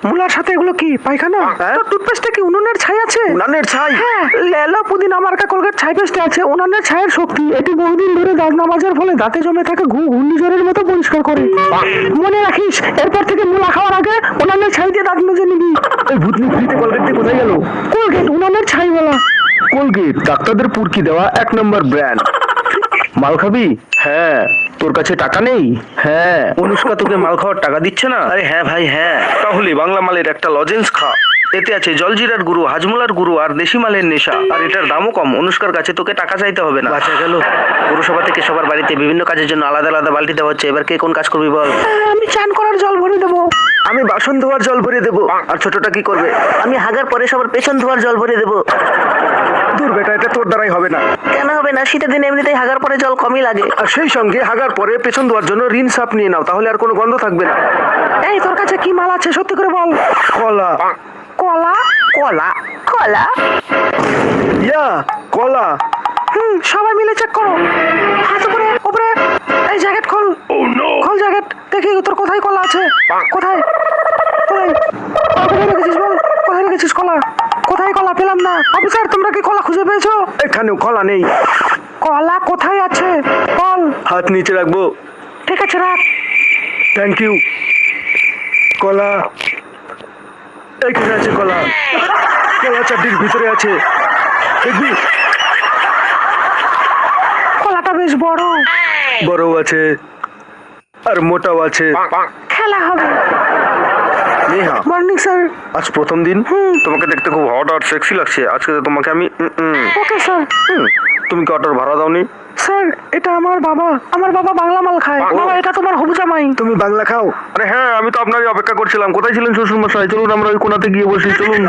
মুলার সাথে এগুলো কি পায়খানা? তো টুথপেস্টে কি উনুনের ছাই আছে? উনানের ছাই? হ্যাঁ, লেলো পুদিনা মার্কা কোলগেট ছাই পেস্টে আছে উনানের ছাইয়ের শক্তি। এটি বহুদিন ধরে দাঁত না মাজার ফলে দাঁতে জমে থাকা ঘূর্ণিঝড়ের মতো পরিষ্কার করে। মনে রাখিস, এরপর থেকে মুলা খাওয়ার আগে উনানের ছাই দিয়ে দাঁত মেজে নিবি। এই ভূতনি ফ্রিতে কলগেট দিয়ে কোথায় গেল? কোলগেট উনানের ছাই বলা। কোলগেট ডাক্তারদের পুরকি দেওয়া 1 নম্বর ব্র্যান্ড। মাল খাবি? হ্যাঁ। তোর কাছে টাকা নেই? হ্যাঁ। অনুষ্কা তোকে মাল খাওয়ার টাকা দিচ্ছে না? আরে হ্যাঁ ভাই হ্যাঁ। তাহলে বাংলা মালের একটা লজেন্স খা। এতে আছে জলজিরার গুঁড়ো, হাজমোলার গুঁড়ো আর দেশি মালের নেশা। আর এটার দামও কম। অনুষ্কার কাছে তোকে টাকা চাইতে হবে না। বাঁচা গেল। পৌরসভা থেকে সবার বাড়িতে বিভিন্ন কাজের জন্য আলাদা আলাদা বালতি দেওয়া হচ্ছে। এবার কে কোন কাজ করবি বল? আমি চান করার জল ভরে দেবো। আমি বাসন ধোয়ার জল ভরে দেবো। আর ছোটটা কি করবে? আমি হাগার পরে সবার পেছন ধোয়ার জল ভরে দেবো। দূর বেটা, এটা তোর দ্বারাই হবে না। কেন হবে না? শীতের দিন এমনিতেই হাগার পরে জল কমই লাগে। আর সেই সঙ্গে হাগার পরে পেছন ধোয়ার জন্য রিন সাপ নিয়ে নাও, তাহলে আর কোনো গন্ধ থাকবে না। এই তোর কাছে কি মাল আছে সত্যি করে বল। কলা। কলা? কলা? কলা? ইয়া, কলা। সবাই মিলে চেক করো। হাত উপরে উপরে। এই জ্যাকেট খোল। খোল জ্যাকেট। দেখি তোর কোথায় কলা আছে। কোথায়? কোথায়? কলা কোথায় রেখেছিস বল? কোথায় রেখেছিস কলা? কোথায় কলা পেলাম না। অফিসার, তোমরা কি কলা খুঁজে পেয়েছো? এখানেও কলা নেই। কলা কোথায় আছে বল। হাত নিচে রাখবো। ঠিক আছে, রাখ। Thank you. কলা এখানে আছে। কলা কলা চারটির ভিতরে আছে, দেখবি? কলাটা বেশ বড়। বড়ও আছে আর মোটাও আছে। খেলা হবে। Neha, morning sir. আজ প্রথম দিন। তোমাকে দেখতে খুব হট আর সেক্সি লাগছে। আজকে তো তোমাকে আমি ওকে স্যার। তুমি কি অটোর ভাড়া দাওনি? স্যার, এটা আমার বাবা। আমার বাবা বাংলা মাল খায়। বাবা, এটা তোমার হবু জামাই। তুমি বাংলা খাও? আরে হ্যাঁ, আমি তো আপনারই অপেক্ষা করছিলাম। কোথায় ছিলেন শ্বশুর মশাই? চলুন আমরা ওই কোণাতে গিয়ে বসি, চলুন।